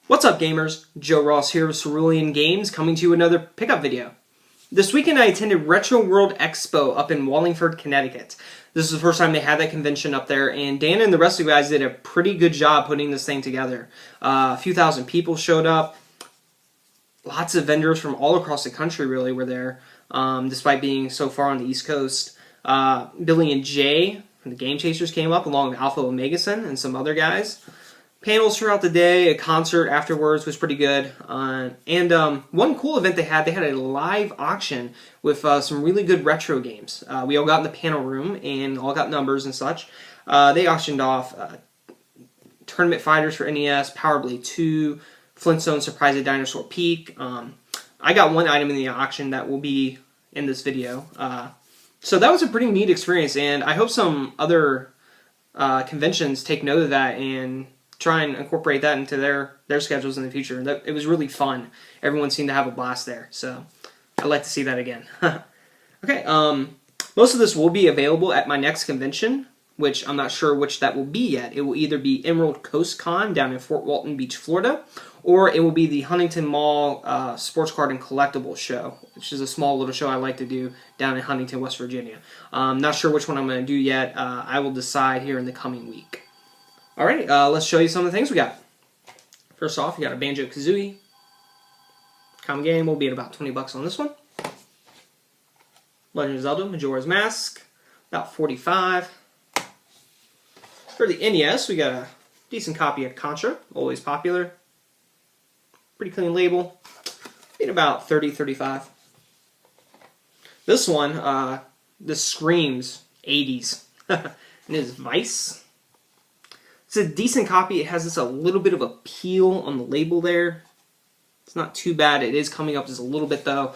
What's up, gamers? Joe Ross here with Cerulean Games, coming to you another pickup video. This weekend I attended RetroWorld Expo up in Wallingford, Connecticut. This is the first time they had that convention up there, and Dan and the rest of the guys did a pretty good job putting this thing together. A few thousand people showed up. Lots of vendors from all across the country really were there, despite being so far on the East Coast. Billy and Jay from the Game Chasers came up, along with Alpha Omegason and some other guys. Panels throughout the day, a concert afterwards was pretty good. And one cool event they had a live auction with some really good retro games. We all got in the panel room and all got numbers and such. They auctioned off Tournament Fighters for NES, Power Blade 2, Flintstone Surprise at Dinosaur Peak. I got one item in the auction that will be in this video. So that was a pretty neat experience, and I hope some other conventions take note of that and try and incorporate that into their schedules in the future. It was really fun. Everyone seemed to have a blast there, so I'd like to see that again. Okay, most of this will be available at my next convention, which I'm not sure which that will be yet. It will either be Emerald Coast Con down in Fort Walton Beach, Florida, or it will be the Huntington Mall Sports Card and Collectibles Show, which is a small little show I like to do down in Huntington, West Virginia. Not sure which one I'm going to do yet. I will decide here in the coming week. Alright, let's show you some of the things we got. First off, we got a Banjo-Kazooie. Common game will be at about 20 bucks on this one. Legend of Zelda, Majora's Mask, about 45. For the NES, we got a decent copy of Contra, always popular. Pretty clean label. Be at about 30, 35. This one, this screams 80s. And it is Vice. It's a decent copy. It has a little bit of a peel on the label there. It's not too bad. It is coming up just a little bit though.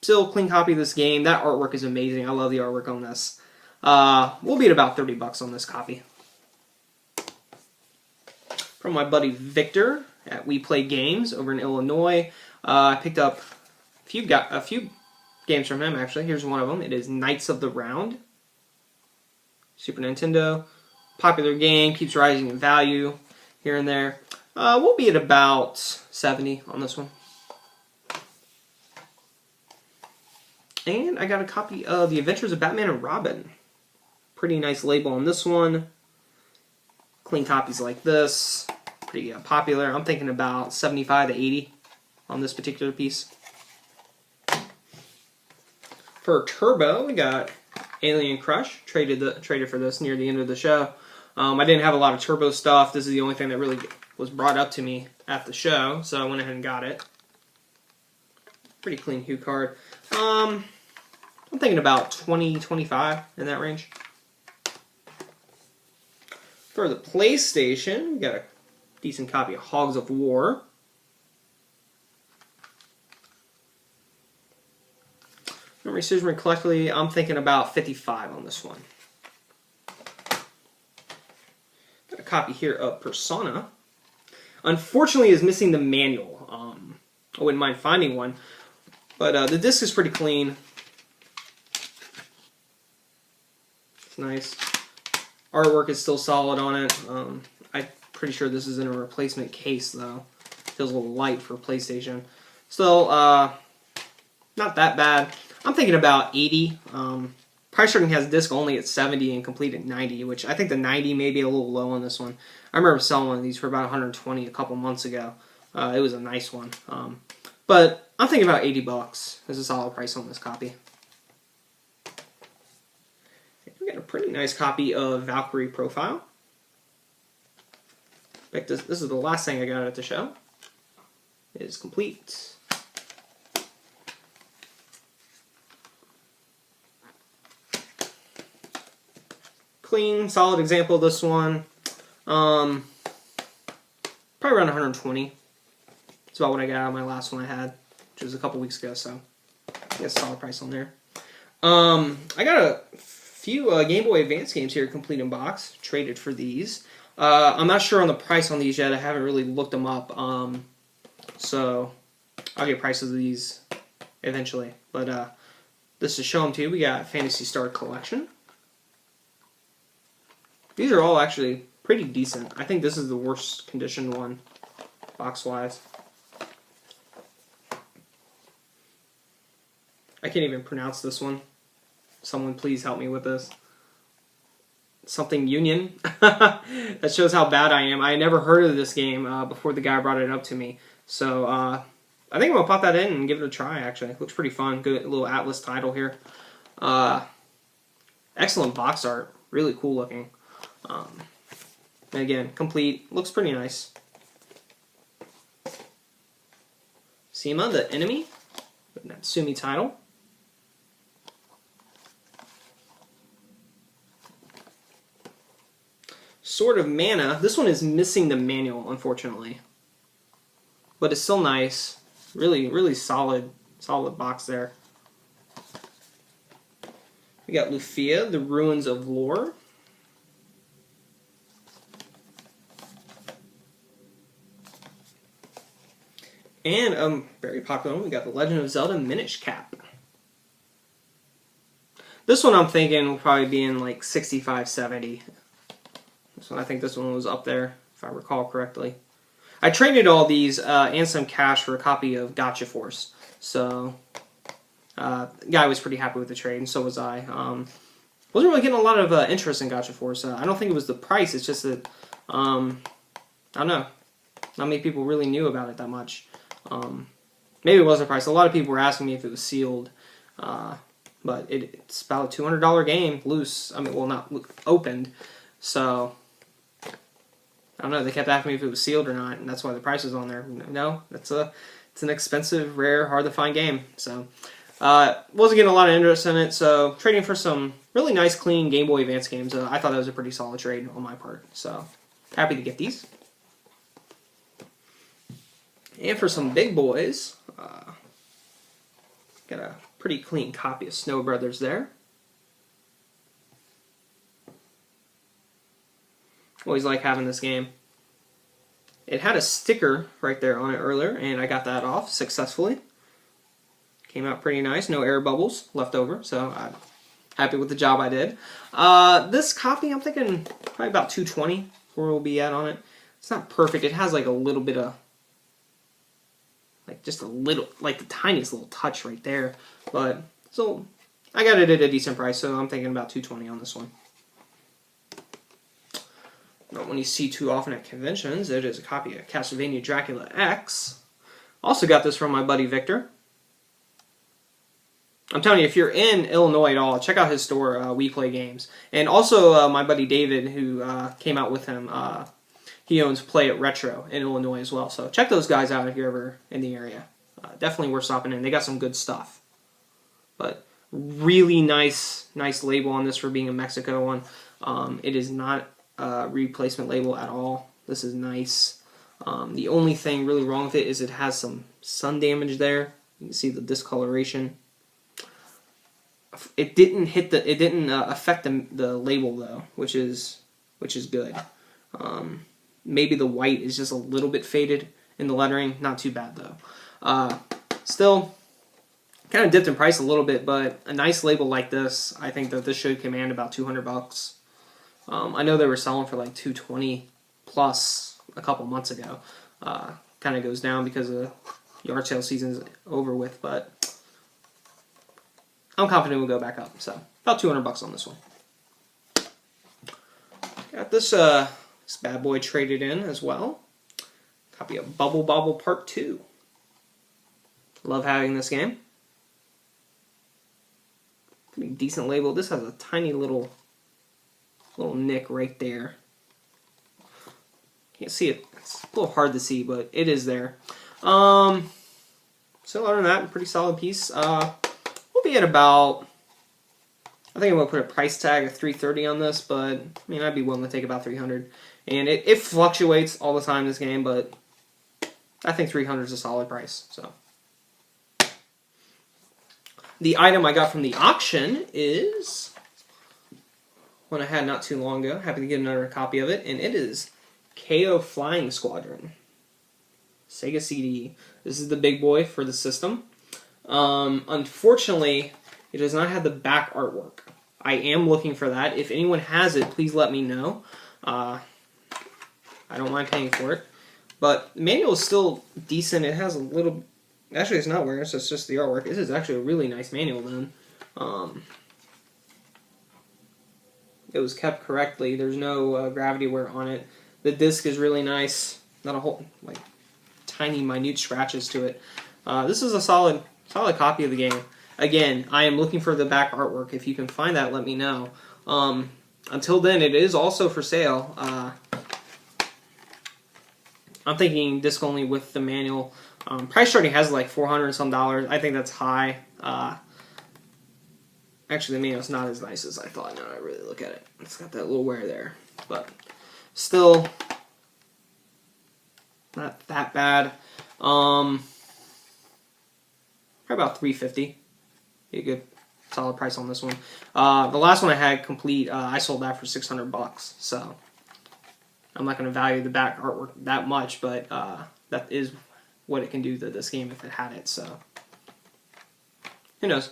Still a clean copy of this game. That artwork is amazing. I love the artwork on this. We'll be at about 30 bucks on this copy. From my buddy Victor at We Play Games over in Illinois. I picked up a few games from him actually. Here's one of them. It is Knights of the Round. Super Nintendo. Popular game, keeps rising in value here and there. We'll be at about 70 on this one. And I got a copy of The Adventures of Batman and Robin. Pretty nice label on this one. Clean copies like this. Pretty popular. I'm thinking about 75 to 80 on this particular piece. For Turbo, we got Alien Crush. Traded for this near the end of the show. I didn't have a lot of Turbo stuff. This is the only thing that really was brought up to me at the show, so I went ahead and got it. Pretty clean hue card. I'm thinking about 20, 25 in that range. For the PlayStation, we got a decent copy of Hogs of War. Memory Susan collectively, I'm thinking about 55 on this one. Got a copy here of Persona. Unfortunately, is missing the manual. I wouldn't mind finding one, but the disc is pretty clean. It's nice. Artwork is still solid on it. I'm pretty sure this is in a replacement case, though. Feels a little light for PlayStation. Still, not that bad. I'm thinking about 80. Price Starting has disc only at 70 and complete at 90, which I think the 90 may be a little low on this one. I remember selling one of these for about 120 a couple months ago. It was a nice one. But I'm thinking about 80 bucks is a solid price on this copy. We got a pretty nice copy of Valkyrie Profile. In fact, this is the last thing I got at the show. It is complete. Clean, solid example of this one. Probably around 120. That's about what I got out of my last one I had, which was a couple weeks ago, so I guess solid price on there. I got a few Game Boy Advance games here, complete in box. Traded for these. I'm not sure on the price on these yet. I haven't really looked them up. So I'll get prices of these eventually. But this to show them to you, we got Phantasy Star Collection. These are all actually pretty decent. I think this is the worst conditioned one box-wise. I can't even pronounce this one. Someone please help me with this. Something Union. That shows how bad I am. I never heard of this game before the guy brought it up to me. So I think I'm going to pop that in and give it a try, actually. It looks pretty fun. Good little Atlas title here. Excellent box art. Really cool looking. And again, complete. Looks pretty nice. Sima, the enemy. The Natsumi title. Sword of Mana. This one is missing the manual, unfortunately. But it's still nice. Really, really solid box there. We got Lufia, the Ruins of Lore. And very popular one, we got The Legend of Zelda Minish Cap. This one I'm thinking will probably be in like 65, 70. So I think this one was up there, if I recall correctly. I traded all these and some cash for a copy of Gotcha Force. So, the guy was pretty happy with the trade, and so was I. Wasn't really getting a lot of interest in Gotcha Force. I don't think it was the price, it's just that, I don't know. Not many people really knew about it that much. Maybe it was the price. A lot of people were asking me if it was sealed. But it's about a $200 game, loose. I mean, well, not opened. So, I don't know, they kept asking me if it was sealed or not, and that's why the price is on there. No, it's an expensive, rare, hard-to-find game. So, wasn't getting a lot of interest in it, so trading for some really nice, clean Game Boy Advance games, I thought that was a pretty solid trade on my part. So, happy to get these. And for some big boys, got a pretty clean copy of Snow Brothers there. Always like having this game. It had a sticker right there on it earlier, and I got that off successfully. Came out pretty nice. No air bubbles left over, so I'm happy with the job I did. This copy, I'm thinking probably about 220 where we'll be at on it. It's not perfect. It has like a little bit of, like just a little, like the tiniest little touch right there. But, so, I got it at a decent price, so I'm thinking about 220 on this one. Not one you see too often at conventions. It is a copy of Castlevania Dracula X. Also got this from my buddy Victor. I'm telling you, if you're in Illinois at all, check out his store, We Play Games. And also my buddy David, who came out with him, he owns Play It Retro in Illinois as well. So check those guys out if you're ever in the area. Definitely worth stopping in. They got some good stuff. But really nice label on this for being a Mexico one. It is not replacement label at all. This is nice. The only thing really wrong with it is it has some sun damage there. You can see the discoloration. It didn't affect the label though, which is good. Maybe the white is just a little bit faded in the lettering. Not too bad though. Still, kind of dipped in price a little bit, but a nice label like this, I think that this should command about $200. I know they were selling for like $220 plus a couple months ago. Kind of goes down because the yard sale season's over with, but I'm confident we'll go back up. So about $200 on this one. Got this bad boy traded in as well. Copy of Bubble Bobble Part 2. Love having this game. Pretty decent label. This has a tiny little nick right there. Can't see it. It's a little hard to see, but it is there. So other than that, a pretty solid piece. We'll be at about, I think I'm gonna put a price tag of $330 on this, but I mean I'd be willing to take about $300. And it fluctuates all the time in this game, but I think $300 is a solid price. So the item I got from the auction is one I had not too long ago. Happy to get another copy of it, and it is KO Flying Squadron. Sega CD. This is the big boy for the system. Unfortunately, it does not have the back artwork. I am looking for that. If anyone has it, please let me know. I don't mind paying for it. But the manual is still decent. It has a little... Actually, it's not wear, so it's just the artwork. This is actually a really nice manual, then. It was kept correctly. There's no gravity wear on it. The disc is really nice. Not a whole, like, tiny, minute scratches to it. This is a solid copy of the game. Again, I am looking for the back artwork. If you can find that, let me know. Until then, it is also for sale. I'm thinking disc only with the manual. Price starting has like $400 and some. I think that's high. Actually, the manual's not as nice as I thought. Now I really look at it. It's got that little wear there, but still not that bad. Probably about $350. Be a good solid price on this one. The last one I had complete, I sold that for $600. So I'm not going to value the back artwork that much, but that is what it can do to this game if it had it. So who knows?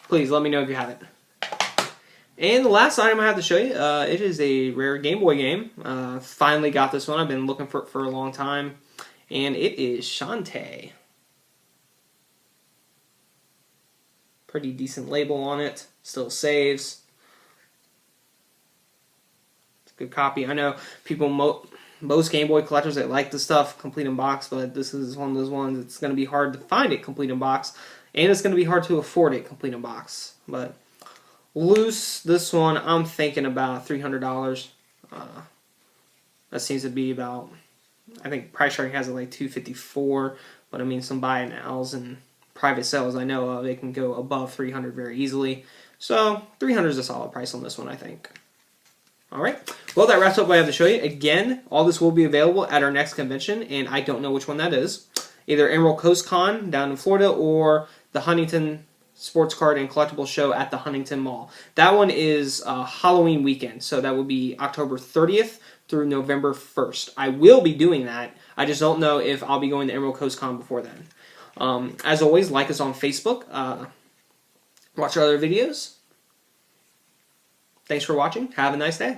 Please let me know if you have it. And the last item I have to show you, it is a rare Game Boy game. Finally got this one. I've been looking for it for a long time. And it is Shantae. Pretty decent label on it. Still saves. It's a good copy. I know people, most Game Boy collectors that like this stuff, complete in box, but this is one of those ones it's going to be hard to find it complete in box. And it's going to be hard to afford it complete in box. But loose, this one, I'm thinking about $300. That seems to be about, I think Price Chart has it like $254. But I mean, some buy it nows and private sales I know of, they can go above $300 very easily. So $300 is a solid price on this one, I think. Alright, well that wraps up what I have to show you. Again, all this will be available at our next convention, and I don't know which one that is. Either Emerald Coast Con down in Florida or the Huntington Sports Card and Collectible Show at the Huntington Mall. That one is Halloween weekend, so that will be October 30th through November 1st. I will be doing that. I just don't know if I'll be going to Emerald Coast Con before then. As always, like us on Facebook. Watch our other videos. Thanks for watching. Have a nice day.